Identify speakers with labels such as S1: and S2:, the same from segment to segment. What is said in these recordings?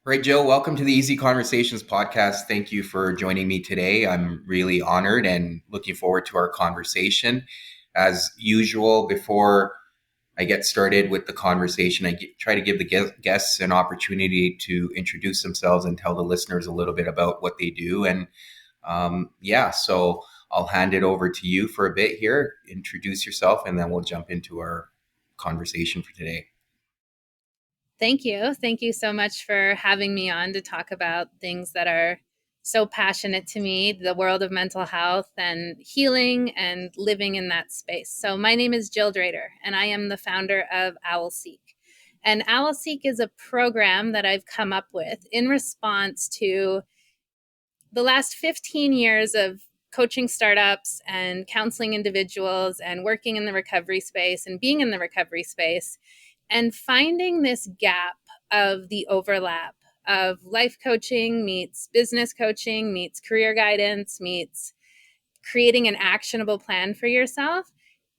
S1: Right, Jill, welcome to the Easy Conversations podcast. Thank you for joining me today. I'm really honored and looking forward to our conversation. As usual, before I get started with the conversation, try to give the guests an opportunity to introduce themselves and tell the listeners a little bit about what they do. So I'll hand it over to you for a bit here. Introduce yourself, and then we'll jump into our conversation for today.
S2: Thank you. Thank you so much for having me on to talk about things that are so passionate to me, the world of mental health and healing and living in that space. So my name is Jill Drader, and I am the founder of OwlSeek. And OwlSeek is a program that I've come up with in response to the last 15 years of coaching startups and counseling individuals and working in the recovery space and being in the recovery space and finding this gap of the overlap of life coaching meets business coaching meets career guidance meets creating an actionable plan for yourself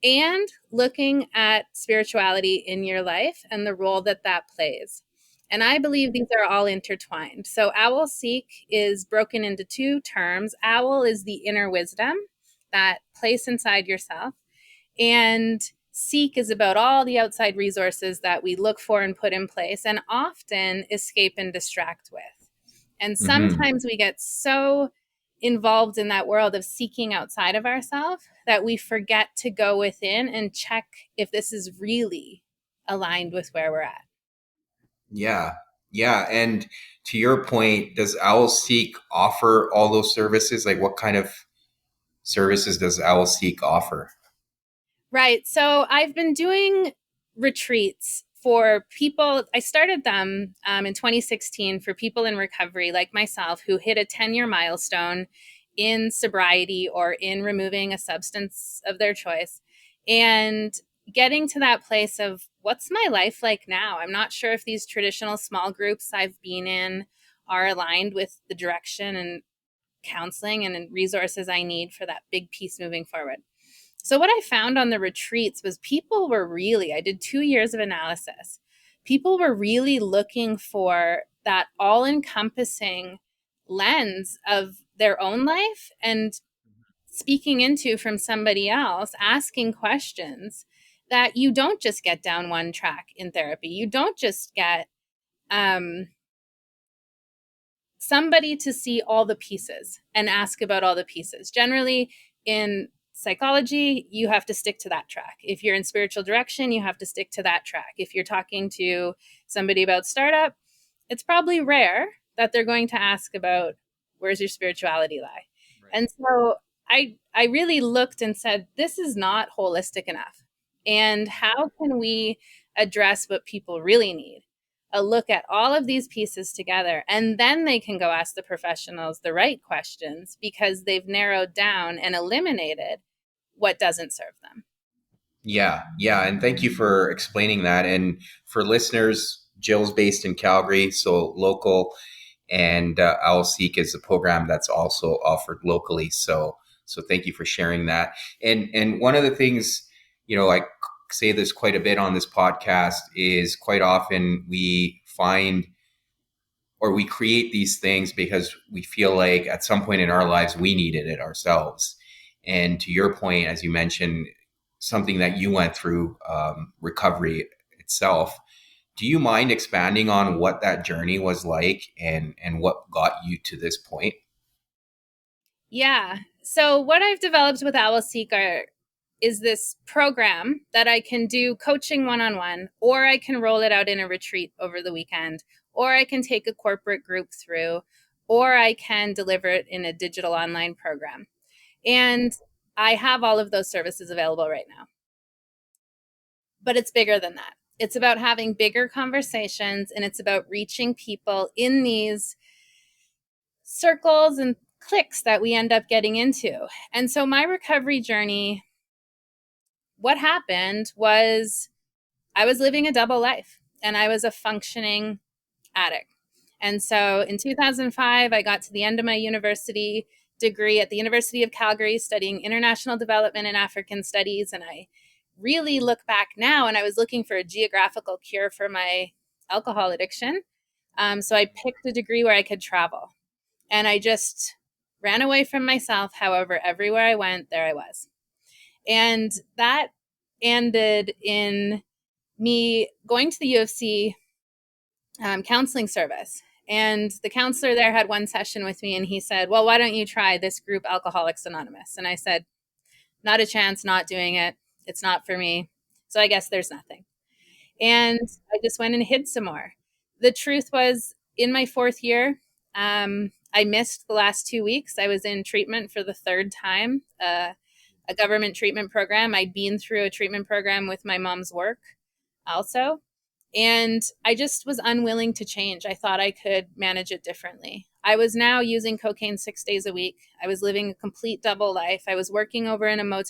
S2: and looking at spirituality in your life and the role that that plays. And I believe these are all intertwined. So OwlSeek is broken into two terms. Owl is the inner wisdom, that place inside yourself. And Seek is about all the outside resources that we look for and put in place and often escape and distract with. And sometimes we get so involved in that world of seeking outside of ourselves that we forget to go within and check if this is really aligned with where we're at.
S1: Yeah. Yeah. And to your point, does OwlSeek offer all those services? Like what kind of services does OwlSeek offer?
S2: Right. So I've been doing retreats for people. I started them in 2016 for people in recovery like myself who hit a 10-year milestone in sobriety or in removing a substance of their choice and getting to that place of what's my life like now? I'm not sure if these traditional small groups I've been in are aligned with the direction and counseling and resources I need for that big piece moving forward. So what I found on the retreats was people were really, I did 2 years of analysis. People were really looking for that all-encompassing lens of their own life and speaking into from somebody else, asking questions that you don't just get down one track in therapy. You don't just get somebody to see all the pieces and ask about all the pieces. Generally, in psychology, you have to stick to that track. If you're in spiritual direction, you have to stick to that track. If you're talking to somebody about startup, it's probably rare that they're going to ask about where's your spirituality lie. Right. And so I really looked and said, this is not holistic enough. And how can we address what people really need? A look at all of these pieces together, and then they can go ask the professionals the right questions because they've narrowed down and eliminated what doesn't serve them.
S1: Yeah. And thank you for explaining that. And for listeners, Jill's based in Calgary, so local, and OwlSeek is a program that's also offered locally. So thank you for sharing that. And one of the things, I say this quite a bit on this podcast is quite often we find or we create these things because we feel like at some point in our lives we needed it ourselves. And to your point, as you mentioned, something that you went through, recovery itself. Do you mind expanding on what that journey was like and what got you to this point?
S2: Yeah. So what I've developed with OwlSeek is this program that I can do coaching one-on-one, or I can roll it out in a retreat over the weekend, or I can take a corporate group through, or I can deliver it in a digital online program. And I have all of those services available right now. But it's bigger than that. It's about having bigger conversations, and it's about reaching people in these circles and cliques that we end up getting into. And so my recovery journey, what happened was I was living a double life and I was a functioning addict. And so in 2005, I got to the end of my university degree at the University of Calgary studying international development and African studies. And I really look back now, and I was looking for a geographical cure for my alcohol addiction. So I picked a degree where I could travel. And I just ran away from myself. However, everywhere I went, there I was. And that ended in me going to the UFC counseling service. And the counselor there had one session with me, and he said, "Well, why don't you try this group, Alcoholics Anonymous?" And I said, "Not a chance, not doing it. It's not for me. So I guess there's nothing." And I just went and hid some more. The truth was, in my fourth year, I missed the last 2 weeks. I was in treatment for the third time, a government treatment program. I'd been through a treatment program with my mom's work also. And I just was unwilling to change. I thought I could manage it differently. I was now using cocaine 6 days a week. I was living a complete double life. I was working over in a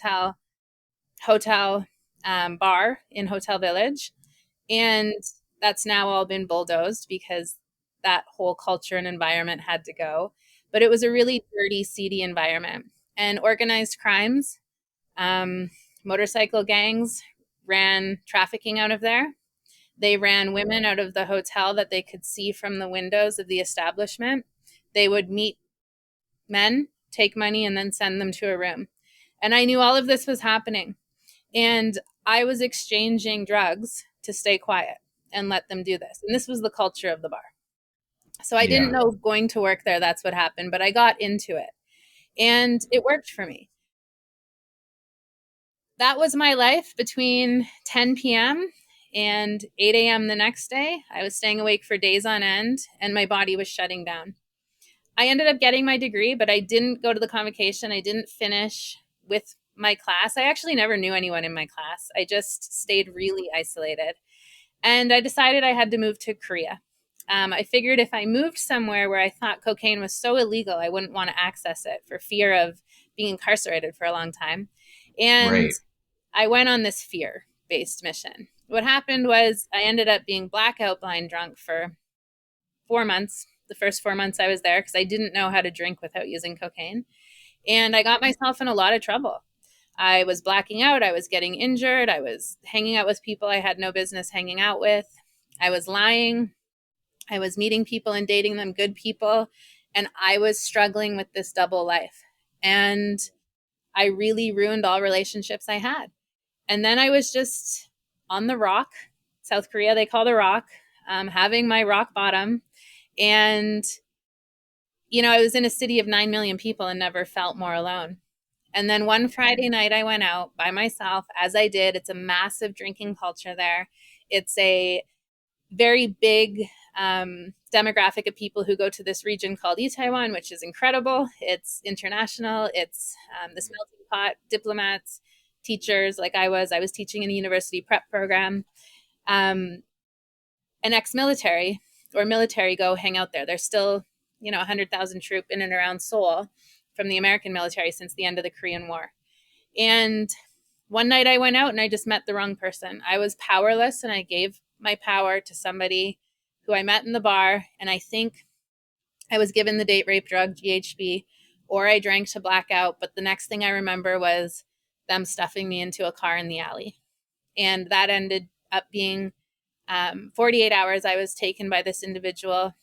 S2: hotel bar in Hotel Village. And that's now all been bulldozed because that whole culture and environment had to go. But it was a really dirty, seedy environment. And organized crimes, um, motorcycle gangs ran trafficking out of there. They ran women out of the hotel that they could see from the windows of the establishment. They would meet men, take money, and then send them to a room. And I knew all of this was happening. And I was exchanging drugs to stay quiet and let them do this. And this was the culture of the bar. So I didn't
S1: Yeah.
S2: know going to work there that's what happened, but I got into it. And it worked for me. That was my life between 10 p.m. and 8 a.m. the next day. I was staying awake for days on end, and my body was shutting down. I ended up getting my degree, but I didn't go to the convocation. I didn't finish with my class. I actually never knew anyone in my class. I just stayed really isolated. And I decided I had to move to Korea. I figured if I moved somewhere where I thought cocaine was so illegal, I wouldn't want to access it for fear of being incarcerated for a long time. And
S1: Right.
S2: I went on this fear based mission. What happened was I ended up being blackout blind drunk for 4 months, the first 4 months I was there, because I didn't know how to drink without using cocaine. And I got myself in a lot of trouble. I was blacking out. I was getting injured. I was hanging out with people I had no business hanging out with. I was lying. I was meeting people and dating them, good people. And I was struggling with this double life. And I really ruined all relationships I had. And then I was just on the rock, South Korea, they call the rock, having my rock bottom. And, I was in a city of 9 million people and never felt more alone. And then one Friday night, I went out by myself, as I did. It's a massive drinking culture there. It's a very big demographic of people who go to this region called Taiwan, which is incredible. It's international. It's this melting pot, diplomats, teachers like I was teaching in a university prep program. Um, an ex-military or military go hang out there. There's still, 100,000 troop in and around Seoul from the American military since the end of the Korean War. And one night I went out and I just met the wrong person. I was powerless and I gave my power to somebody who I met in the bar. And I think I was given the date rape drug, GHB, or I drank to blackout. But the next thing I remember was them stuffing me into a car in the alley. And that ended up being 48 hours. I was taken by this individual.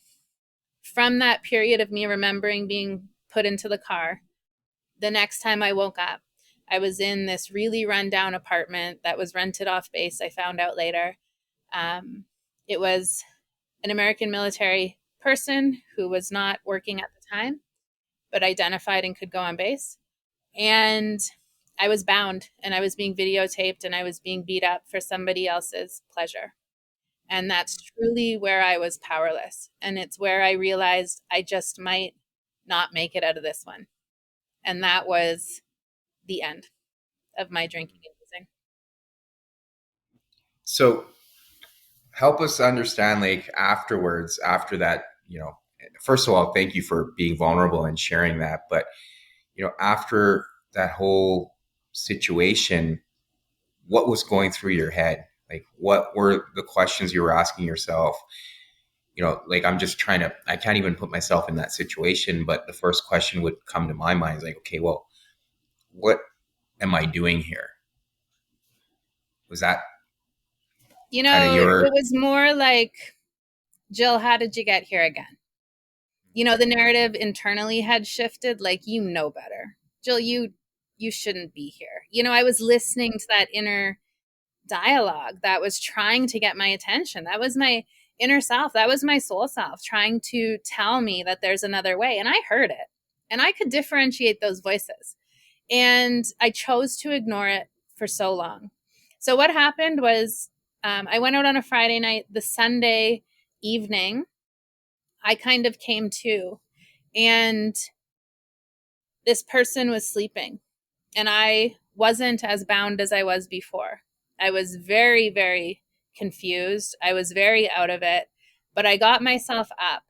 S2: From that period of me remembering being put into the car, the next time I woke up, I was in this really rundown apartment that was rented off base. I found out later. It was an American military person who was not working at the time, but identified and could go on base. And I was bound and I was being videotaped and I was being beat up for somebody else's pleasure. And that's truly where I was powerless. And it's where I realized I just might not make it out of this one. And that was the end of my drinking and using.
S1: So help us understand, like, afterwards, after that, first of all, thank you for being vulnerable and sharing that. But, after that whole situation, what was going through your head? Like, what were the questions you were asking yourself? Like, I can't even put myself in that situation, but the first question would come to my mind is like, okay, well, what am I doing here? Was that kind of
S2: It
S1: your,
S2: was more like Jill, how did you get here again? You know, the narrative internally had shifted, like, you know better. Jill, you shouldn't be here. You know, I was listening to that inner dialogue that was trying to get my attention. That was my inner self. That was my soul self trying to tell me that there's another way. And I heard it. And I could differentiate those voices. And I chose to ignore it for so long. So what happened was I went out on a Friday night. The Sunday evening, I kind of came to, and this person was sleeping, and I wasn't as bound as I was before. I was very, very confused. I was very out of it, but I got myself up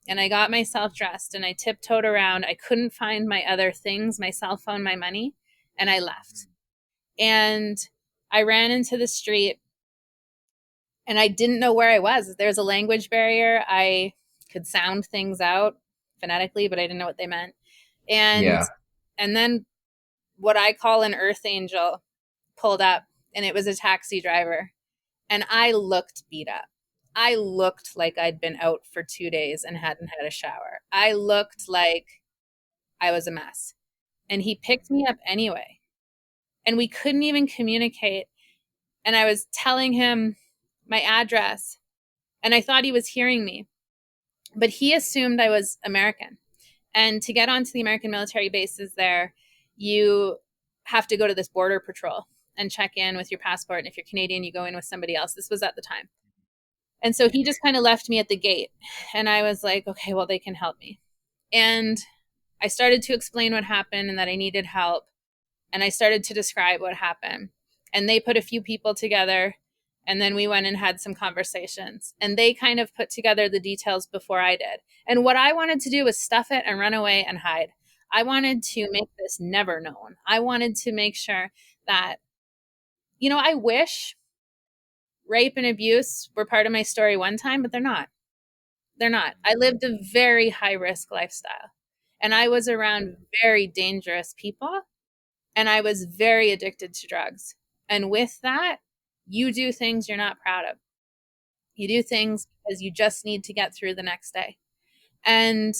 S2: and I got myself dressed and I tiptoed around. I couldn't find my other things, my cell phone, my money, and I left. And I ran into the street and I didn't know where I was. There's a language barrier. I could sound things out phonetically, but I didn't know what they meant. And
S1: Yeah.
S2: and then what I call an earth angel pulled up, and it was a taxi driver. And I looked beat up. I looked like I'd been out for 2 days and hadn't had a shower. I looked like I was a mess. And he picked me up anyway. And we couldn't even communicate. And I was telling him my address, and I thought he was hearing me. But he assumed I was American. And to get onto the American military bases there, you have to go to this border patrol and check in with your passport. And if you're Canadian, you go in with somebody else. This was at the time. And so he just kind of left me at the gate. And I was like, okay, well, they can help me. And I started to explain what happened and that I needed help. And I started to describe what happened. And they put a few people together. And then we went and had some conversations. And they kind of put together the details before I did. And what I wanted to do was stuff it and run away and hide. I wanted to make this never known. I wanted to make sure that, you know, I wish rape and abuse were part of my story one time, but they're not. They're not. I lived a very high risk lifestyle and I was around very dangerous people and I was very addicted to drugs. And with that, you do things you're not proud of. You do things because you just need to get through the next day. And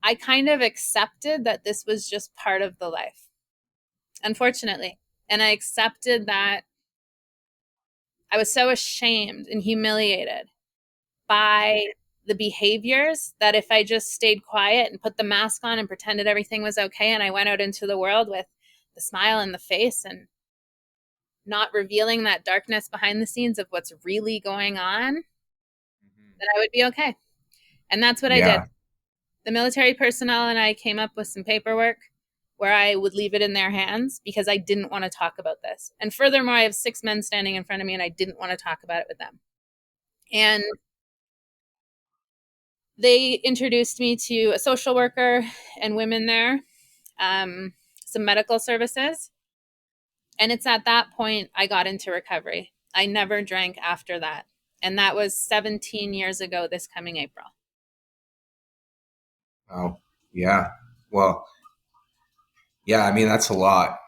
S2: I kind of accepted that this was just part of the life, unfortunately. And I accepted that I was so ashamed and humiliated by the behaviors that if I just stayed quiet and put the mask on and pretended everything was okay and I went out into the world with the smile in the face and not revealing that darkness behind the scenes of what's really going on, then I would be okay. And that's what I did.
S1: Yeah.
S2: The military personnel and I came up with some paperwork where I would leave it in their hands because I didn't want to talk about this. And furthermore, I have 6 men standing in front of me and I didn't want to talk about it with them. And they introduced me to a social worker and women there, some medical services. And it's at that point I got into recovery. I never drank after that. And that was 17 years ago this coming April.
S1: Oh, yeah. Well, yeah, I mean, that's a lot.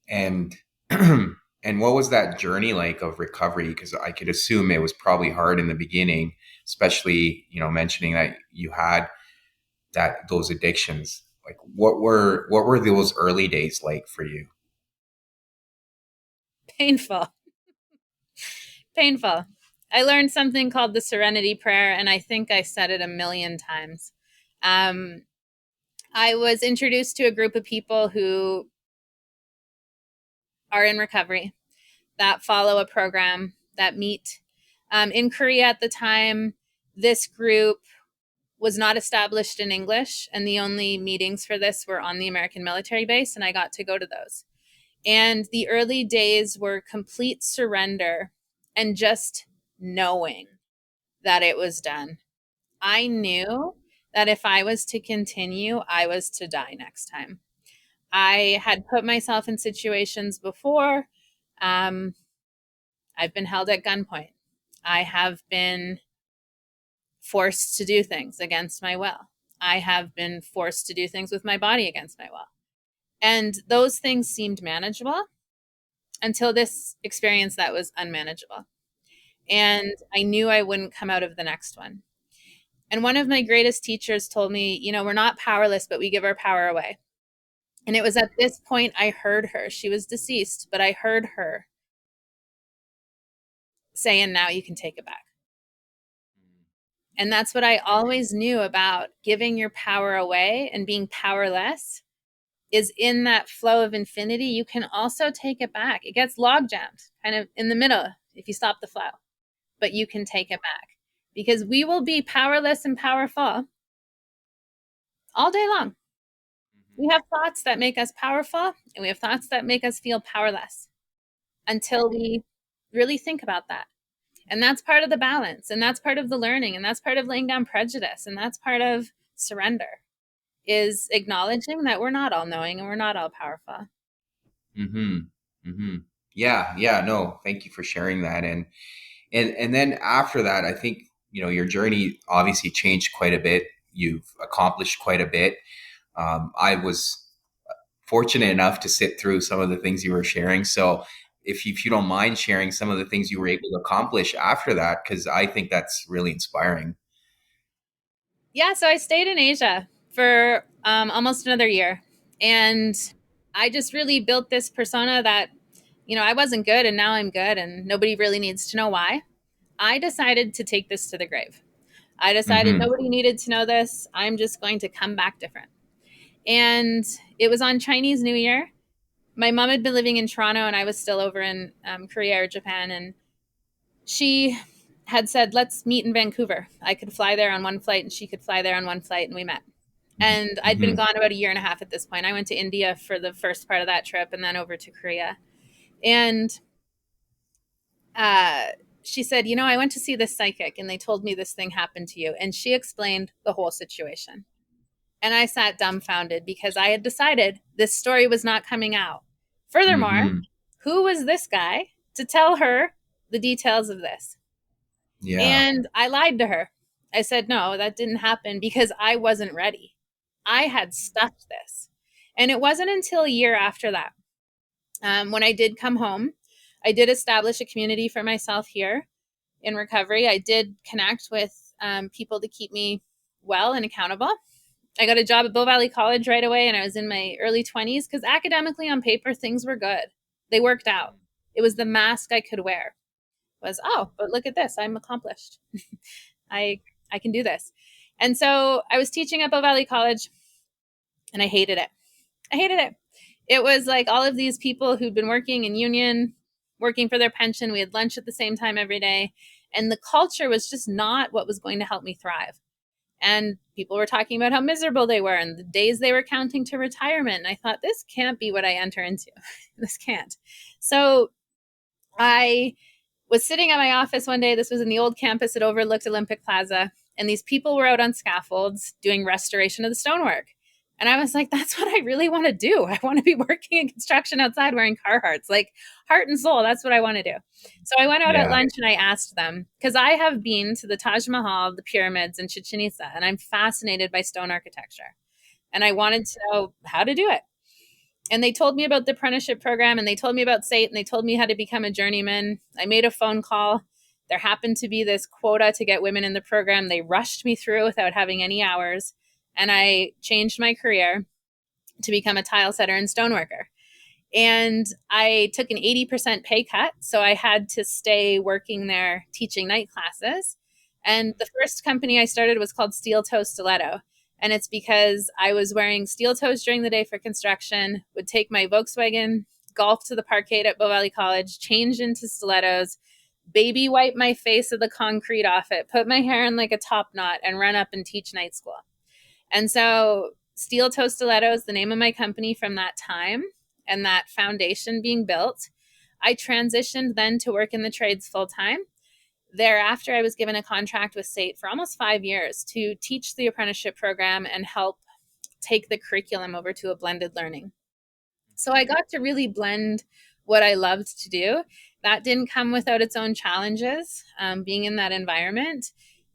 S1: And and what was that journey like of recovery? Because I could assume it was probably hard in the beginning, especially, mentioning that you had those addictions. Like what were those early days like for you?
S2: Painful, painful. I learned something called the Serenity Prayer, and I think I said it a million times. Um, I was introduced to a group of people who are in recovery that follow a program that meet. In Korea at the time, this group was not established in English, and the only meetings for this were on the American military base, and I got to go to those. And the early days were complete surrender and just knowing that it was done. I knew that if I was to continue, I was to die next time. I had put myself in situations before. Um, I've been held at gunpoint. I have been forced to do things against my will. I have been forced to do things with my body against my will. And those things seemed manageable until this experience that was unmanageable. And I knew I wouldn't come out of the next one. And one of my greatest teachers told me, we're not powerless, but we give our power away. And it was at this point I heard her. She was deceased, but I heard her saying, now you can take it back. And that's what I always knew about giving your power away and being powerless is in that flow of infinity. You can also take it back. It gets log jammed kind of in the middle if you stop the flow, but you can take it back because we will be powerless and powerful all day long. We have thoughts that make us powerful and we have thoughts that make us feel powerless until we really think about that. And that's part of the balance. And that's part of the learning. And that's part of laying down prejudice. And that's part of surrender is acknowledging that we're not all knowing and we're not all powerful.
S1: Mm-hmm. Mm-hmm. Yeah. Yeah. No, thank you for sharing that. And then after that, I think, your journey obviously changed quite a bit. You've accomplished quite a bit. I was fortunate enough to sit through some of the things you were sharing. So if you don't mind sharing some of the things you were able to accomplish after that, because I think that's really inspiring.
S2: Yeah. So I stayed in Asia for almost another year. And I just really built this persona that, I wasn't good and now I'm good and nobody really needs to know why. I decided to take this to the grave. I decided
S1: Mm-hmm.
S2: nobody needed to know this. I'm just going to come back different. And it was on Chinese New Year. My mom had been living in Toronto and I was still over in Korea or Japan. And she had said, let's meet in Vancouver. I could fly there on one flight and she could fly there on one flight. And we met. And I'd been
S1: Mm-hmm.
S2: gone about a year and a half at this point. I went to India for the first part of that trip and then over to Korea. And uh, she said, I went to see this psychic and they told me this thing happened to you. And she explained the whole situation. And I sat dumbfounded because I had decided this story was not coming out. Furthermore,
S1: Mm-hmm.
S2: who was this guy to tell her the details of this?
S1: Yeah.
S2: And I lied to her. I said, no, that didn't happen because I wasn't ready. I had stuffed this. And it wasn't until a year after that, when I did come home, I did establish a community for myself here in recovery. I did connect with people to keep me well and accountable. I got a job at Bow Valley College right away, and I was in my early 20s because academically on paper, things were good. They worked out. It was the mask I could wear was, oh, but look at this. I'm accomplished. I, I can do this. And so I was teaching at Bow Valley College and I hated it. I hated it. It was like all of these people who'd been working in union, working for their pension. We had lunch at the same time every day. And the culture was just not what was going to help me thrive. And people were talking about how miserable they were and the days they were counting to retirement. And I thought, this can't be what I enter into. This can't. So I was sitting at my office one day. This was in the old campus that overlooked Olympic Plaza. And these people were out on scaffolds doing restoration of the stonework. And I was like, that's what I really want to do. I want to be working in construction outside wearing Carhartts, like heart and soul. That's what I want to do. So I went out at
S1: Yeah.
S2: lunch and I asked them, because I have been to the Taj Mahal, the pyramids, and Chichen Itza, and I'm fascinated by stone architecture. And I wanted to know how to do it. And they told me about the apprenticeship program and they told me about SATE and they told me how to become a journeyman. I made a phone call. There happened to be this quota to get women in the program. They rushed me through without having any hours. And I changed my career to become a tile setter and stoneworker. And I took an 80% pay cut. So I had to stay working there teaching night classes. And the first company I started was called Steel Toe Stiletto. And it's because I was wearing steel toes during the day for construction, would take my Volkswagen Golf to the parkade at Bow Valley College, change into stilettos, baby wipe my face of the concrete off it, put my hair in like a top knot, and run up and teach night school. And so Steel Toe Stiletto is the name of my company from that time and that foundation being built. I transitioned then to work in the trades full time. Thereafter, I was given a contract with SATE for almost 5 years to teach the apprenticeship program and help take the curriculum over to a blended learning. So I got to really blend what I loved to do. That didn't come without its own challenges, being in that environment,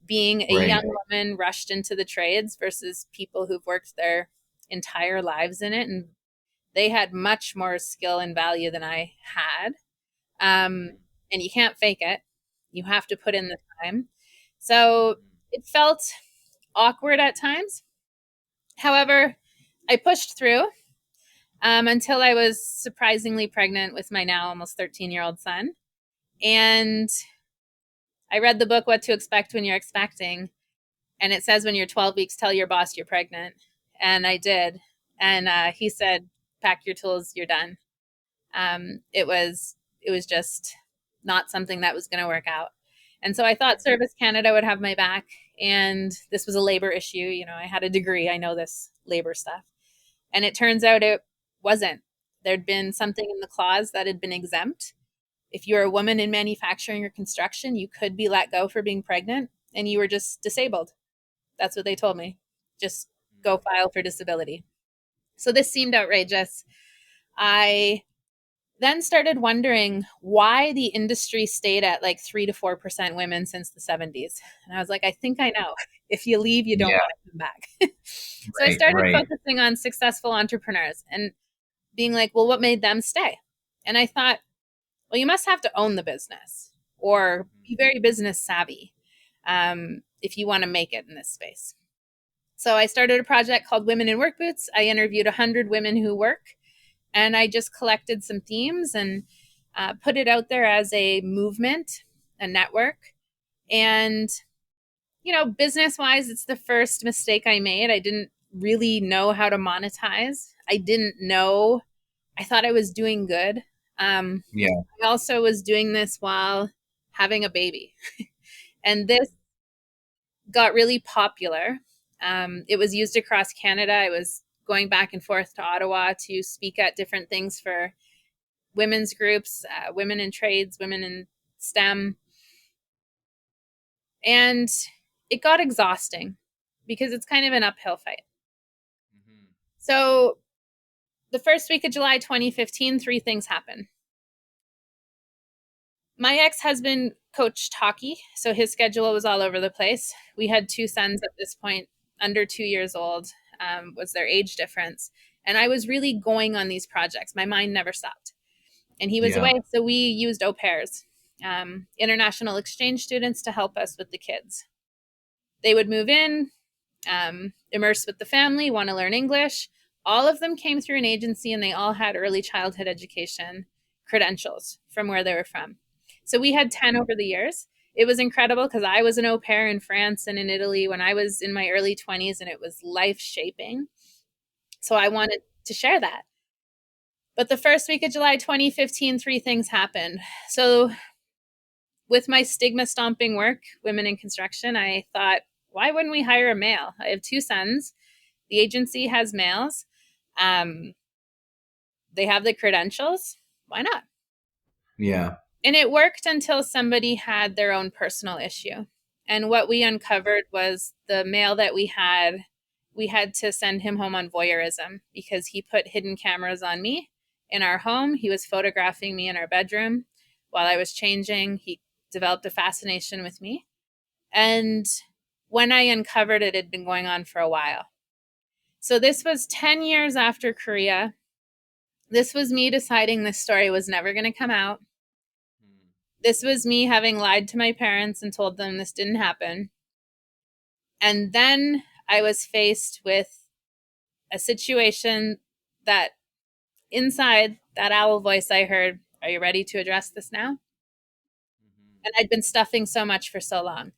S2: being a
S1: Right.
S2: young woman rushed into the trades versus people who've worked their entire lives in it. And they had much more skill and value than I had. And you can't fake it. You have to put in the time. So it felt awkward at times. However, I pushed through until I was surprisingly pregnant with my now almost 13-year-old son. And I read the book, What to Expect When You're Expecting. And it says when you're 12 weeks, tell your boss you're pregnant. And I did. And he said, pack your tools, you're done. It was just not something that was going to work out. And so I thought Service Canada would have my back. And this was a labor issue. You know, I had a degree. I know this labor stuff. And it turns out it wasn't. There'd been something in the clause that had been exempt. If you're a woman in manufacturing or construction, you could be let go for being pregnant and you were just disabled. That's what they told me. Just go file for disability. So this seemed outrageous. I then started wondering why the industry stayed at like 3 to 4% women since the 70s. And I was like, I think I know. If you leave, you don't
S1: Yeah.
S2: want to come back. So I
S1: Right.
S2: started
S1: Right.
S2: focusing on successful entrepreneurs and being like, well, what made them stay? And I thought, well, you must have to own the business or be very business savvy if you want to make it in this space. So I started a project called Women in Work Boots. I interviewed 100 women who work, and I just collected some themes and put it out there as a movement, a network. And, you know, business wise, it's the first mistake I made. I didn't really know how to monetize. I didn't know, I thought I was doing good.
S1: Yeah.
S2: I also was doing this while having a baby. And this got really popular. It was used across Canada. I was going back and forth to Ottawa to speak at different things for women's groups, women in trades, women in STEM. And it got exhausting because it's kind of an uphill fight. So the first week of July 2015, three things happened. My ex-husband coached hockey, so his schedule was all over the place. We had two sons at this point, under 2 years old, was their age difference. And I was really going on these projects. My mind never stopped. And he was
S1: Yeah.
S2: away, so we used au pairs, international exchange students, to help us with the kids. They would move in, immerse with the family, want to learn English. All of them came through an agency and they all had early childhood education credentials from where they were from. So we had 10 over the years. It was incredible because I was an au pair in France and in Italy when I was in my early 20s, and it was life shaping. So I wanted to share that. But the first week of July 2015, three things happened. So with my stigma stomping work, women in construction, I thought, why wouldn't we hire a male? I have two sons. The agency has males. Um, they have the credentials. Why not?
S1: Yeah.
S2: And it worked until somebody had their own personal issue. And what we uncovered was the male that we had to send him home on voyeurism because he put hidden cameras on me in our home. He was photographing me in our bedroom while I was changing. He developed a fascination with me. And when I uncovered it, it had been going on for a while. So this was 10 years after Korea. This was me deciding this story was never going to come out. This was me having lied to my parents and told them this didn't happen. And then I was faced with a situation that inside that owl voice I heard, are you ready to address this now? And I'd been stuffing so much for so long.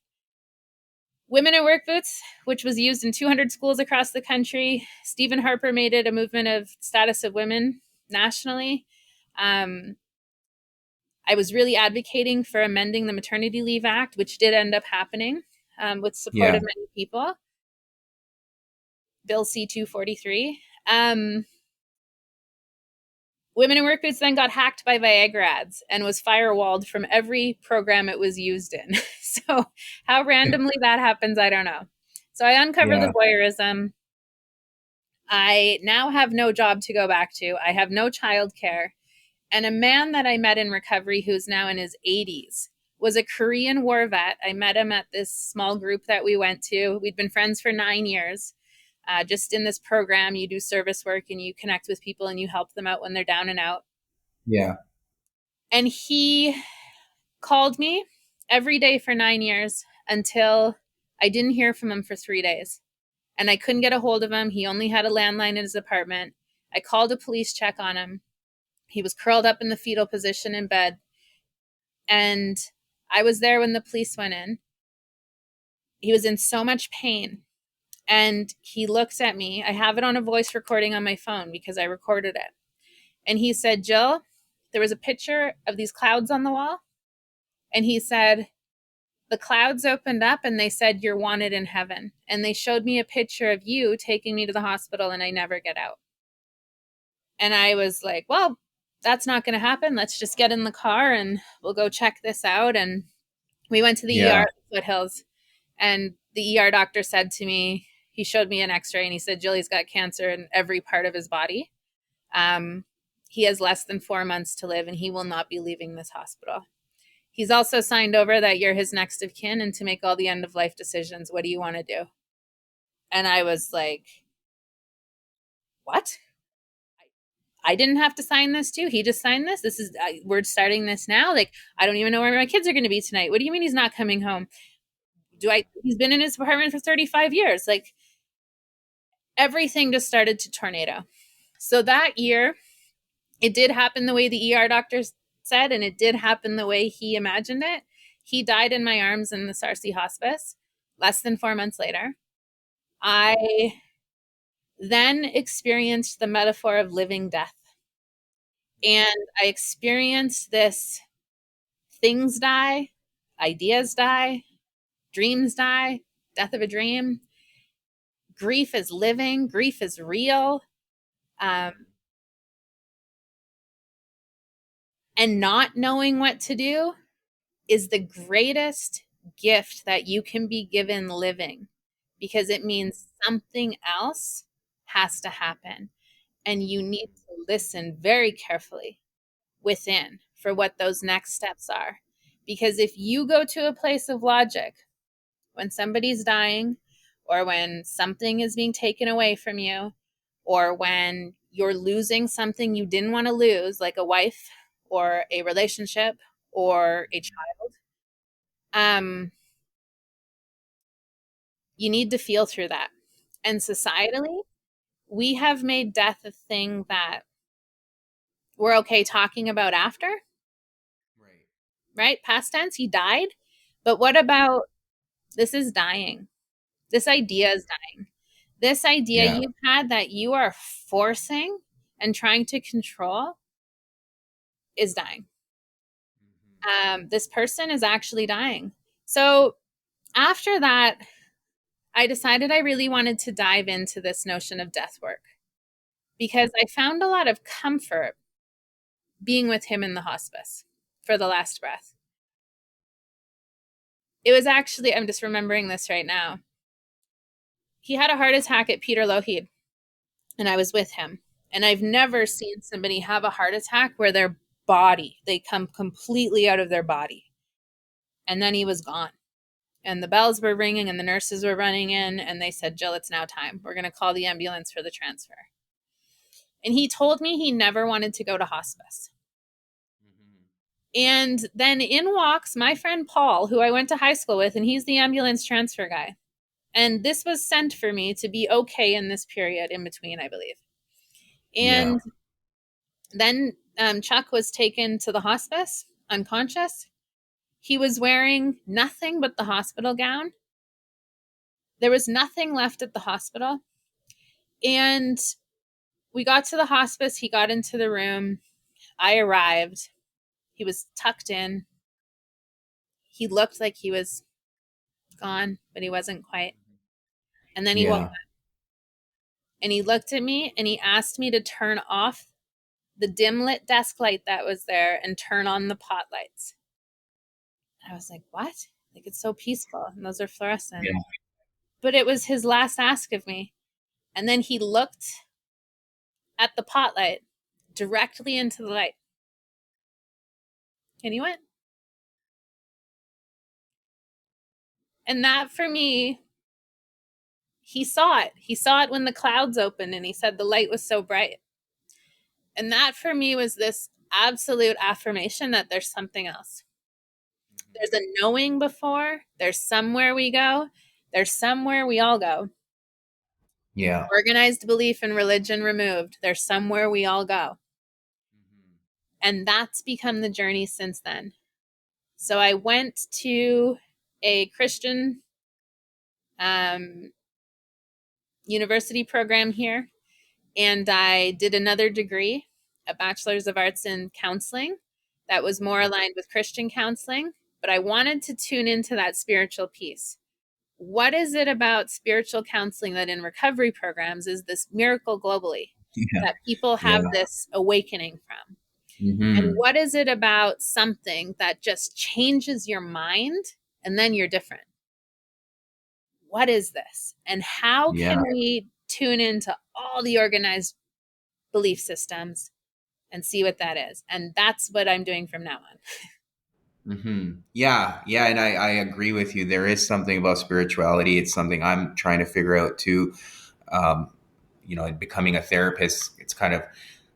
S2: Women in Work Boots, which was used in 200 schools across the country. Stephen Harper made it a movement of status of women nationally. I was really advocating for amending the Maternity Leave Act, which did end up happening with support
S1: Yeah.
S2: of many people. Bill C-243. Women in Work Boots then got hacked by Viagra ads and was firewalled from every program it was used in. So how randomly that happens, I don't know. So I uncovered
S1: Yeah.
S2: the voyeurism. I now have no job to go back to. I have no childcare. And a man that I met in recovery who's now in his 80s was a Korean war vet. I met him at this small group that we went to. We'd been friends for 9 years. Just in this program, you do service work and you connect with people and you help them out when they're down and out.
S1: Yeah.
S2: And he called me every day for 9 years until I didn't hear from him for 3 days, and I couldn't get a hold of him. He only had a landline in his apartment. I called a police check on him. He was curled up in the fetal position in bed, and I was there when the police went in. He was in so much pain, and he looks at me. I have it on a voice recording on my phone because I recorded it. And he said, Jill, there was a picture of these clouds on the wall. And he said, the clouds opened up and they said, you're wanted in heaven. And they showed me a picture of you taking me to the hospital and I never get out. And I was like, well, that's not going to happen. Let's just get in the car and we'll go check this out. And we went to the
S1: Yeah.
S2: ER at Foothills, and the ER doctor said to me, he showed me an x-ray and he said, Jill, he's got cancer in every part of his body. He has less than 4 months to live and he will not be leaving this hospital. He's also signed over that you're his next of kin and to make all the end of life decisions. What do you want to do? And I was like, what? I didn't have to sign this too. He just signed this. This is, we're starting this now. Like, I don't even know where my kids are going to be tonight. What do you mean he's not coming home? He's been in his apartment for 35 years. Like, everything just started to tornado. So that year, it did happen the way the ER doctors said, and it did happen the way he imagined it. He died in my arms in the Sarcee hospice less than 4 months later. I then experienced the metaphor of living death. And I experienced this: things die, ideas die, dreams die, death of a dream. Grief is living, grief is real. And not knowing what to do is the greatest gift that you can be given living, because it means something else has to happen. And you need to listen very carefully within for what those next steps are. Because if you go to a place of logic when somebody's dying, or when something is being taken away from you, or when you're losing something you didn't want to lose, like a wife or a relationship or a child, you need to feel through that. And societally, we have made death a thing that we're okay talking about after,
S1: Right.
S2: right? Past tense, he died. But what about this is dying? This idea is dying. This idea
S1: Yeah.
S2: you've had that you are forcing and trying to control is dying. This person is actually dying. So after that, I decided I really wanted to dive into this notion of death work, because I found a lot of comfort being with him in the hospice for the last breath. It was actually, I'm just remembering this right now. He had a heart attack at Peter Lougheed, and I was with him. And I've never seen somebody have a heart attack where their body, they come completely out of their body. And then he was gone. And the bells were ringing and the nurses were running in, and they said, Jill, it's now time. We're going to call the ambulance for the transfer. And he told me he never wanted to go to hospice. And then in walks my friend Paul, who I went to high school with, and he's the ambulance transfer guy. And this was sent for me to be okay in this period in between, I believe. And then Chuck was taken to the hospice, unconscious. He was wearing nothing but the hospital gown. There was nothing left at the hospital. And we got to the hospice. He got into the room. I arrived. He was tucked in. He looked like he was gone, but he wasn't quite. And then he woke up and he looked at me and he asked me to turn off the dim lit desk light that was there and turn on the pot lights. I was like, what? Like, it's so peaceful. And those are fluorescent. Yeah. But it was his last ask of me. And then he looked at the pot light directly into the light. And he went. And that for me, he saw it. He saw it when the clouds opened and he said the light was so bright. And that for me was this absolute affirmation that there's something else. There's a knowing before, there's somewhere we go, There's somewhere we all go.
S1: Yeah.
S2: Organized belief and religion removed. There's somewhere we all go. And that's become the journey since then. So I went to a Christian um, university program here, and I did another degree, a bachelor's of arts in counseling that was more aligned with Christian counseling. But I wanted to tune into that spiritual piece. What is it about spiritual counseling that in recovery programs is this miracle globally
S1: Yeah.
S2: that people
S1: Yeah.
S2: have this awakening from? And
S1: Hmm.
S2: what is it about something that just changes your mind and then you're different? What is this? And how
S1: Yeah.
S2: can we tune into all the organized belief systems and see what that is? And that's what I'm doing from now on.
S1: Yeah. Yeah. And I agree with you. There is something about spirituality. It's something I'm trying to figure out too. Um, in becoming a therapist, it's kind of,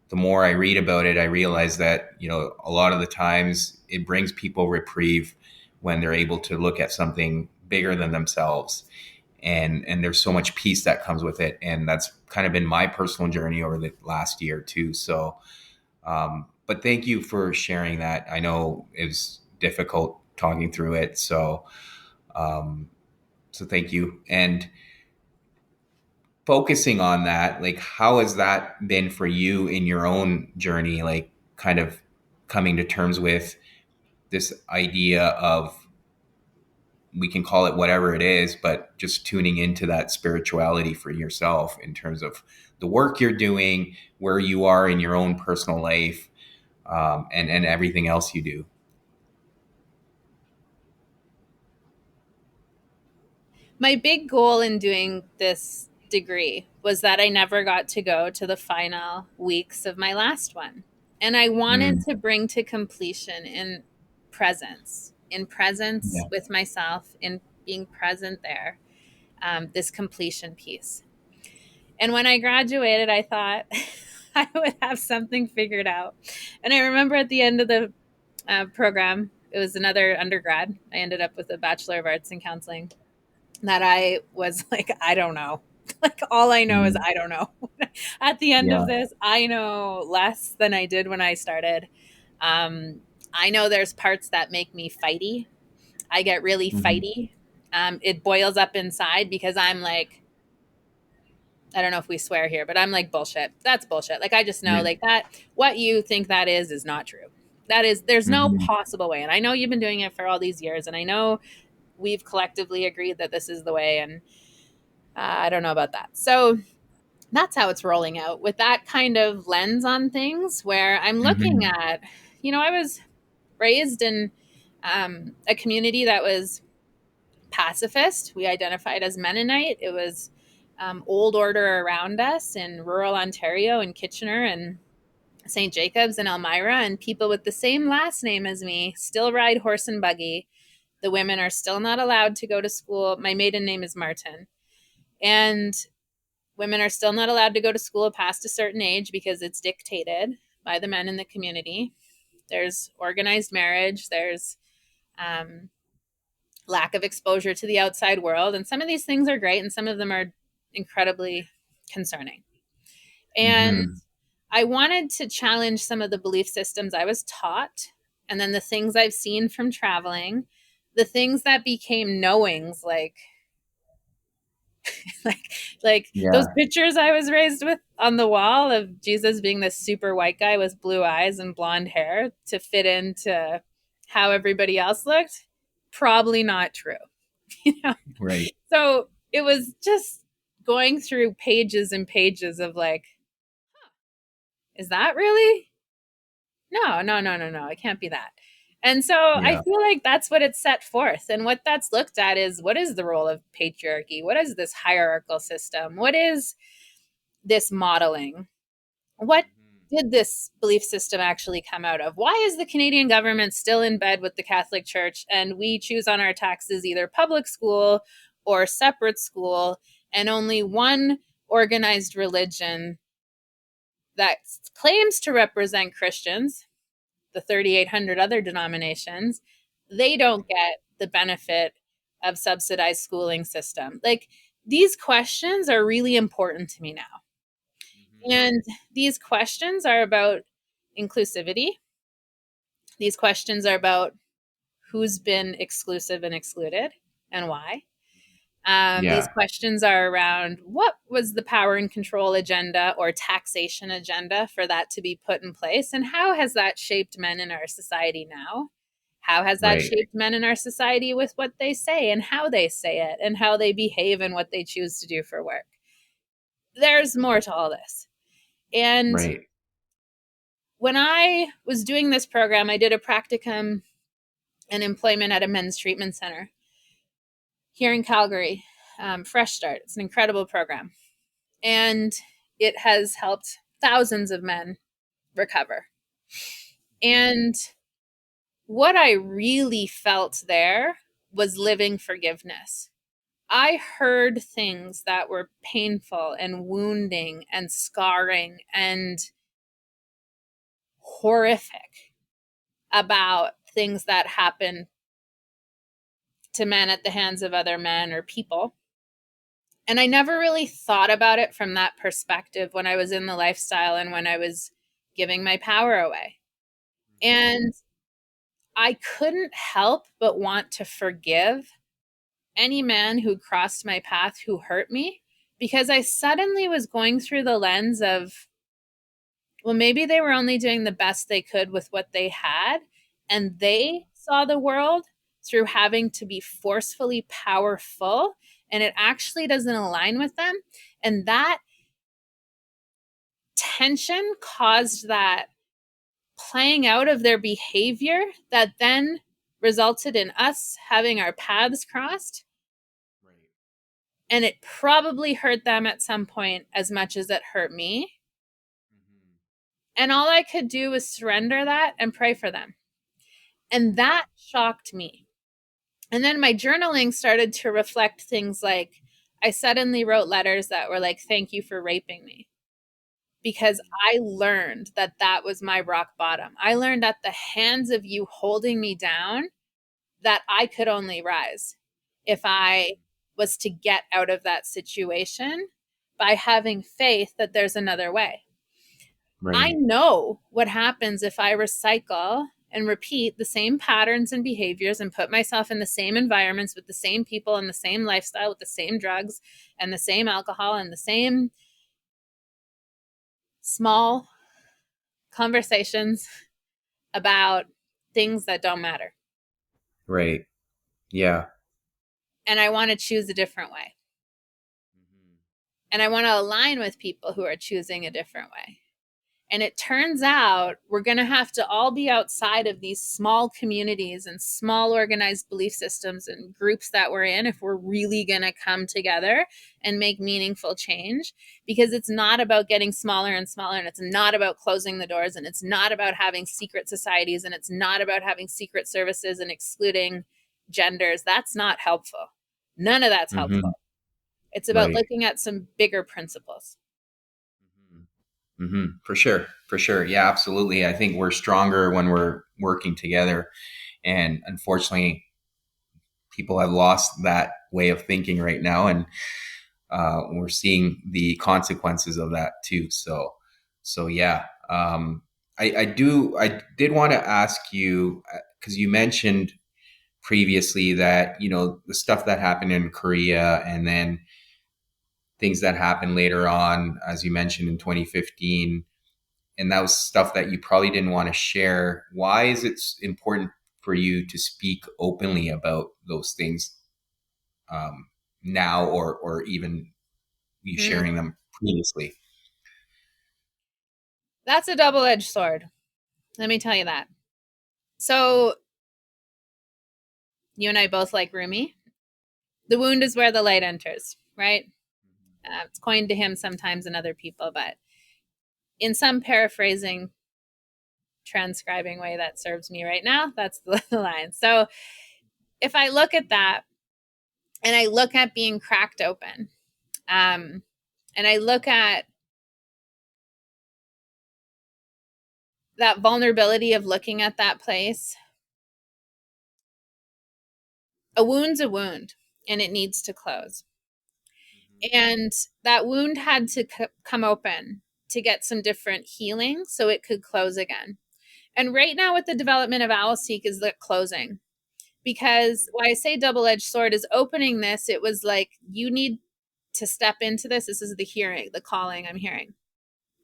S1: the more I read about it, I realize that, a lot of the times it brings people reprieve when they're able to look at something bigger than themselves. And there's so much peace that comes with it. And that's kind of been my personal journey over the last year too. So, but thank you for sharing that. I know it was difficult talking through it. Um, so thank you. And focusing on that, like, how has that been for you in your own journey? Like, kind of coming to terms with this idea of, we can call it whatever it is, but just tuning into that spirituality for yourself in terms of the work you're doing, where you are in your own personal life, and everything else you do.
S2: My big goal in doing this degree was that I never got to go to the final weeks of my last one. And I wanted
S1: Mm,
S2: to bring to completion in presence
S1: yeah.
S2: with myself, in being present there, this completion piece. And when I graduated, I thought I would have something figured out. And I remember at the end of the program, it was another undergrad. I ended up with a Bachelor of Arts in Counseling, that I was like, I don't know. Like, all I know is
S1: Mm,
S2: I don't know. At the end
S1: yeah.
S2: of this, I know less than I did when I started. Um, I know there's parts that make me fighty. I get really
S1: Hmm.
S2: fighty. It boils up inside because I'm like, I don't know if we swear here, but I'm like, bullshit. That's bullshit. Like, I just know,
S1: Yeah.
S2: like, that, what you think that is not true. That is, there's no
S1: Hmm.
S2: possible way. And I know you've been doing it for all these years, and I know we've collectively agreed that this is the way. And I don't know about that. So that's how it's rolling out, with that kind of lens on things, where I'm looking
S1: Hmm.
S2: at, I was raised in a community that was pacifist. We identified as Mennonite. It was old order around us in rural Ontario, in Kitchener and St. Jacobs and Elmira. And people with the same last name as me still ride horse and buggy. The women are still not allowed to go to school. My maiden name is Martin. And women are still not allowed to go to school past a certain age because it's dictated by the men in the community. There's organized marriage. There's um, lack of exposure to the outside world. And some of these things are great, and some of them are incredibly concerning. And
S1: Hmm.
S2: I wanted to challenge some of the belief systems I was taught, and then the things I've seen from traveling, the things that became knowings, like like those
S1: Yeah.
S2: pictures I was raised with on the wall of Jesus being this super white guy with blue eyes and blonde hair to fit into how everybody else looked, probably not true. you know
S1: Right.
S2: so it was just going through pages and pages of like, is that really? No, no, no, no, no, it can't be that. And so I
S1: Yeah.
S2: feel like that's what it's set forth. And what that's looked at is, what is the role of patriarchy? What is this hierarchical system? What is this modeling? What did this belief system actually come out of? Why is the Canadian government still in bed with the Catholic Church, and we choose on our taxes either public school or separate school, and only one organized religion that claims to represent Christians, the 3,800 other denominations, they don't get the benefit of subsidized schooling system? Like, these questions are really important to me now. And these questions are about inclusivity. These questions are about who's been exclusive and excluded and why. These
S1: Yeah.
S2: questions are around what was the power and control agenda or taxation agenda for that to be put in place, and how has that shaped men in our society now? How has that
S1: Right.
S2: shaped men in our society with what they say and how they say it and how they behave and what they choose to do for work? There's more to all this. And
S1: Right.
S2: when I was doing this program, I did a practicum and employment at a men's treatment center here in Calgary, Fresh Start. It's an incredible program. And it has helped thousands of men recover. And what I really felt there was living forgiveness. I heard things that were painful and wounding and scarring and horrific about things that happen to men at the hands of other men or people. And I never really thought about it from that perspective when I was in the lifestyle and when I was giving my power away. And I couldn't help but want to forgive any man who crossed my path who hurt me, because I suddenly was going through the lens of, well, maybe they were only doing the best they could with what they had, and they saw the world through having to be forcefully powerful, and it actually doesn't align with them. And that tension caused that playing out of their behavior that then resulted in us having our paths crossed.
S1: Right.
S2: And it probably hurt them at some point as much as it hurt me. And all I could do was surrender that and pray for them. And that shocked me. And then my journaling started to reflect things like I suddenly wrote letters that were like, thank you for raping me. Because I learned that that was my rock bottom. I learned at the hands of you holding me down that I could only rise if I was to get out of that situation by having faith that there's another way. I
S1: Right.
S2: know what happens if I recycle and repeat the same patterns and behaviors and put myself in the same environments with the same people and the same lifestyle with the same drugs and the same alcohol and the same small conversations about things that don't matter.
S1: Right. Yeah.
S2: And I want to choose a different way. And I want to align with people who are choosing a different way. And it turns out we're going to have to all be outside of these small communities and small organized belief systems and groups that we're in if we're really going to come together and make meaningful change. Because it's not about getting smaller and smaller, and it's not about closing the doors, and it's not about having secret societies, and it's not about having secret services and excluding genders. That's not helpful. None of that's
S1: Mm-hmm.
S2: helpful. It's about
S1: Right.
S2: looking at some bigger principles.
S1: Mm-hmm. For sure. For sure. Yeah, absolutely. I think we're stronger when we're working together. And unfortunately, people have lost that way of thinking right now. And we're seeing the consequences of that too. So yeah. I did want to ask you, because you mentioned previously that, the stuff that happened in Korea and then things that happened later on, as you mentioned in 2015, and that was stuff that you probably didn't want to share. Why is it important for you to speak openly about those things now, or even you
S2: Mm,
S1: sharing them previously?
S2: that's a double edged sword. Let me tell you that. So, you and I both like Rumi. The wound is where the light enters, right? It's coined to him sometimes and other people, but in some paraphrasing, transcribing way that serves me right now, that's the line. So, if I look at that and I look at being cracked open, and I look at that vulnerability of looking at that place, A wound's a wound and it needs to close.
S1: Mhm.
S2: And that wound had to come open to get some different healing so it could close again. And right now, with the development of OwlSeek, is the closing. Because why I say double-edged sword is opening this, it was like, you need to step into this. This is the hearing, the calling I'm hearing.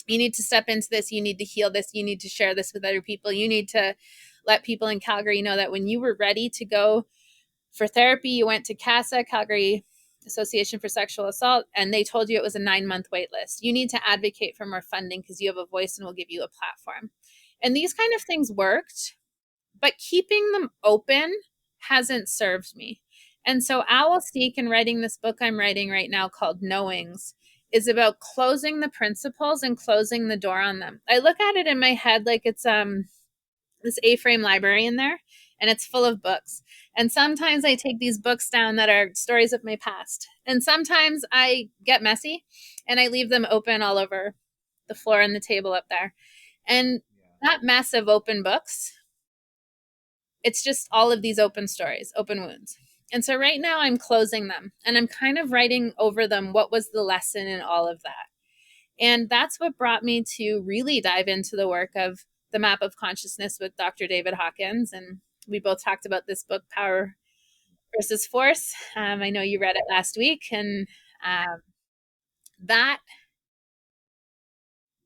S2: You need to step into this. You need to heal this. You need to share this with other people. You need to let people in Calgary know that when you were ready to go for therapy, you went to CASA, Calgary Association for Sexual Assault, and they told you it was a 9-month wait list. You need to advocate for more funding because you have a voice and we'll give you a platform. And these kind of things worked, but keeping them open hasn't served me. And so Owl Seek and writing this book I'm writing right now called Knowings is about closing the principles and closing the door on them. I look at it in my head like it's this A-frame library in there, and it's full of books. And sometimes I take these books down that are stories of my past. And sometimes I get messy and I leave them open all over the floor and the table up there. And that mess of open books, it's just all of these open stories, open wounds. And so right now I'm closing them and I'm kind of writing over them what was the lesson in all of that. And that's what brought me to really dive into the work of the map of consciousness with Dr. David Hawkins. And we both talked about this book, Power versus Force. I know you read it last week. And that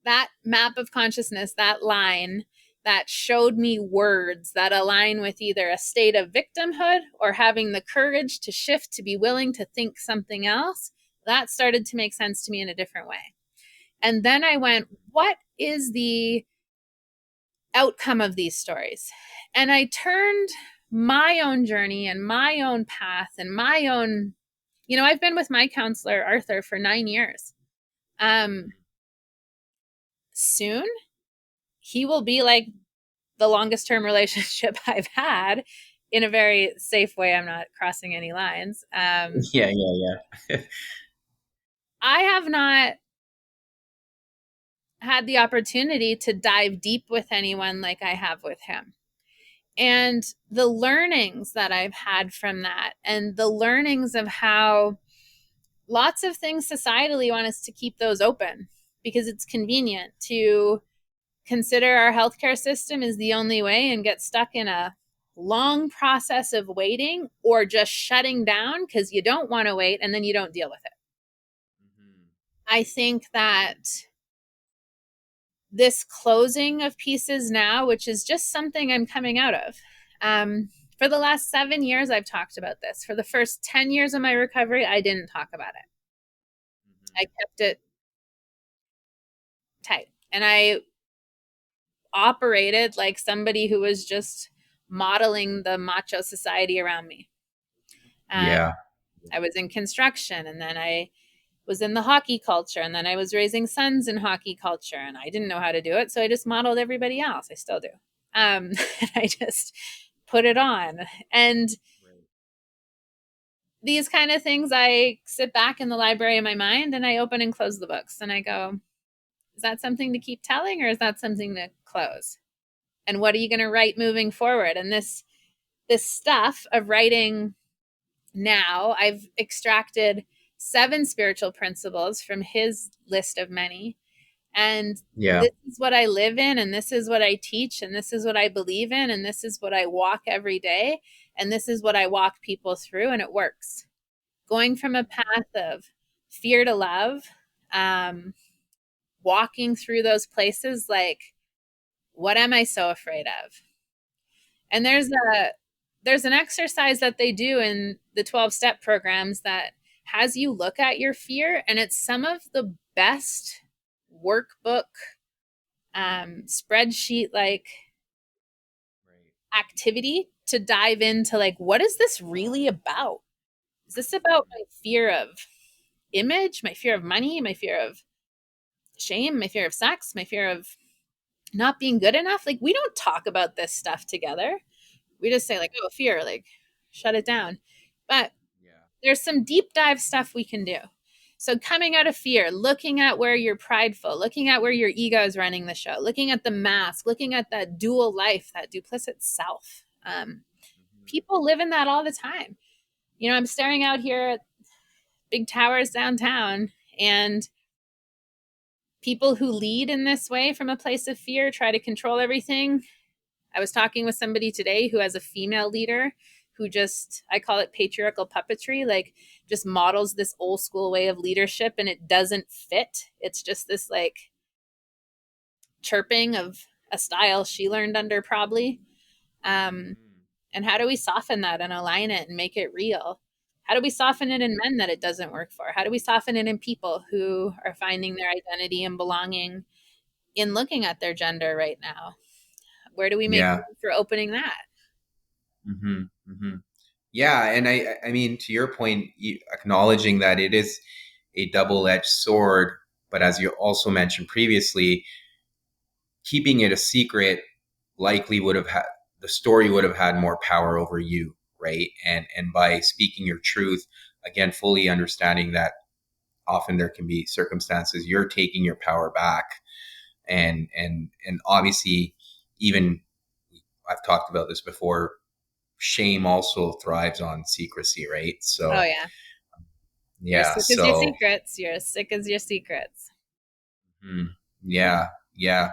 S2: that map of consciousness, that line that showed me words that align with either a state of victimhood or having the courage to shift, to be willing to think something else, that started to make sense to me in a different way. And then I went, what is the outcome of these stories? And I turned my own journey and my own path and my own, I've been with my counselor, Arthur, for 9 years. Soon, he will be like the longest term relationship I've had in a very safe way. I'm not crossing any lines.
S1: Yeah, yeah, yeah.
S2: I have not had the opportunity to dive deep with anyone like I have with him. And the learnings that I've had from that, and the learnings of how lots of things societally want us to keep those open because it's convenient to consider our healthcare system is the only way and get stuck in a long process of waiting or just shutting down because you don't want to wait and then you don't deal with it.
S1: Mhm.
S2: I think that this closing of pieces now, which is just something I'm coming out of. For the last 7 years, I've talked about this. For the first 10 years of my recovery, I didn't talk about it. I kept it tight. And I operated like somebody who was just modeling the macho society around me.
S1: Yeah.
S2: I was in construction, and then I was in the hockey culture, and then I was raising sons in hockey culture, and I didn't know how to do it, so I just modeled everybody else. I still do. And I just put it on. And these kind of things, I sit back in the library in my mind and I open and close the books and I go, is that something to keep telling or is that something to close? And what are you going to write moving forward? And this stuff of writing now, I've extracted 7 spiritual principles from his list of many. And
S1: Yeah.
S2: this is what I live in, and this is what I teach, and this is what I believe in, and this is what I walk every day, and this is what I walk people through, and it works. Going from a path of fear to love, walking through those places like, what am I so afraid of? And there's an exercise that they do in the 12-step programs that has you look at your fear, and it's some of the best workbook, spreadsheet like activity to dive into, like, what is this really about? Is this about my fear of image, my fear of money, my fear of shame, my fear of sex, my fear of not being good enough? Like, we don't talk about this stuff together. We just say, like, oh, fear, like, shut it down. But there's some deep dive stuff we can do. So coming out of fear, looking at where you're prideful, looking at where your ego is running the show, looking at the mask, looking at that dual life, that duplicit self. People live in that all the time. I'm staring out here at big towers downtown, and people who lead in this way from a place of fear try to control everything. I was talking with somebody today who has a female leader who just, I call it patriarchal puppetry, like just models this old school way of leadership and it doesn't fit. It's just this like chirping of a style she learned under probably. Um, and how do we soften that and align it and make it real? How do we soften it in men that it doesn't work for? How do we soften it in people who are finding their identity and belonging in looking at their gender right now? Where do we make
S1: Yeah.
S2: room for opening that?
S1: Hmm. Hmm. Yeah, and I mean, to your point, acknowledging that it is a double-edged sword, but as you also mentioned previously, keeping it a secret likely would have had the story would have had more power over you, right? And by speaking your truth, again, fully understanding that often there can be circumstances you're taking your power back, and obviously, even I've talked about this before. Shame also thrives on secrecy, right?
S2: Oh,
S1: So
S2: yeah. You're as
S1: yeah,
S2: sick as your
S1: so
S2: secrets. You're as sick as your secrets.
S1: mm, yeah, yeah.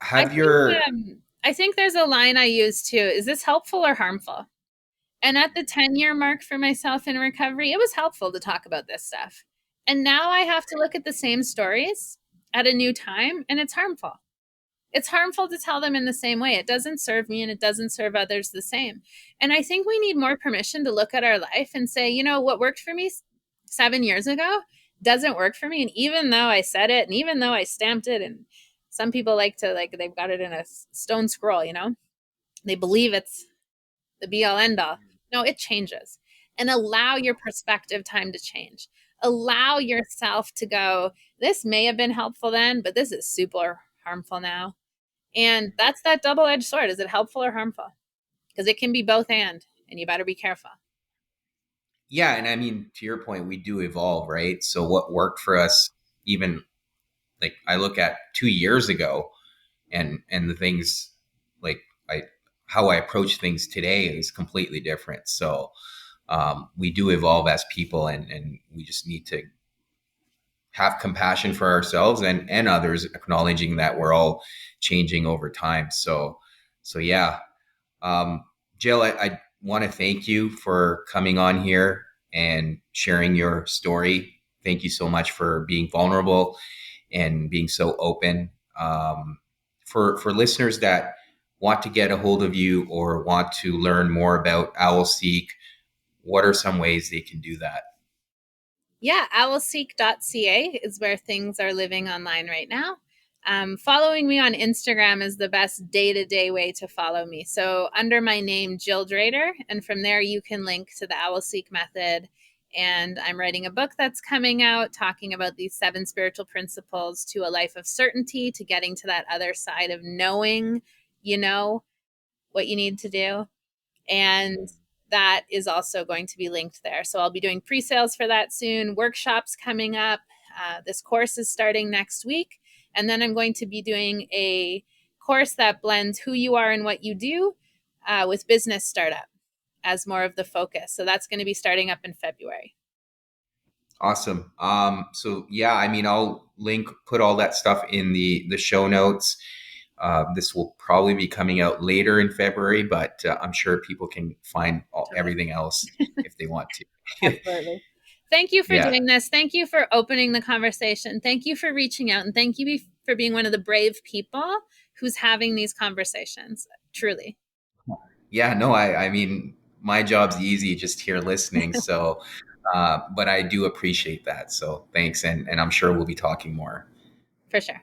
S2: I
S1: Have
S2: think
S1: your
S2: I think there's a line I use too. Is this helpful or harmful? And at the 10-year mark for myself in recovery, it was helpful to talk about this stuff. And now I have to look at the same stories at a new time, and it's harmful. It's harmful to tell them in the same way. It doesn't serve me and it doesn't serve others the same. And I think we need more permission to look at our life and say, what worked for me 7 years ago doesn't work for me. And even though I said it and even though I stamped it, and some people like to, like, they've got it in a stone scroll, they believe it's the be all end all. No, it changes. And allow your perspective time to change. Allow yourself to go, this may have been helpful then, but this is super harmful now. And that's that double edged sword. Is it helpful or harmful? Because it can be both and you better be careful.
S1: yeah, and I mean, to your point, we do evolve, right? So what worked for us, even like I look at 2 years ago, and the things like I how I approach things today is completely different. So we do evolve as people, and we just need to have compassion for ourselves and others, acknowledging that we're all changing over time. So yeah, um, Jill, I want to thank you for coming on here and sharing your story. Thank you so much for being vulnerable and being so open. For listeners that want to get a hold of you or want to learn more about OwlSeek, what are some ways they can do that?
S2: Yeah, owlseek.ca is where things are living online right now. Following me on Instagram is the best day-to-day way to follow me. So under my name, Jill Drader, and from there you can link to the OwlSeek method. And I'm writing a book that's coming out talking about these 7 spiritual principles to a life of certainty, to getting to that other side of knowing, you know, what you need to do. And that is also going to be linked there. So I'll be doing pre-sales for that soon, workshops coming up. This course is starting next week. And then I'm going to be doing a course that blends who you are and what you do with business startup as more of the focus. So that's going to be starting up in February.
S1: Awesome. So yeah, I mean, I'll put all that stuff in the show notes. This will probably be coming out later in February, but I'm sure people can find
S2: Totally.
S1: everything else if they want to.
S2: Absolutely. Thank you for
S1: Yeah.
S2: doing this. Thank you for opening the conversation. Thank you for reaching out. And thank you for being one of the brave people who's having these conversations. Truly.
S1: Yeah. No, I mean, my job's easy just here listening. So, but I do appreciate that. So thanks. And I'm sure we'll be talking more.
S2: For sure.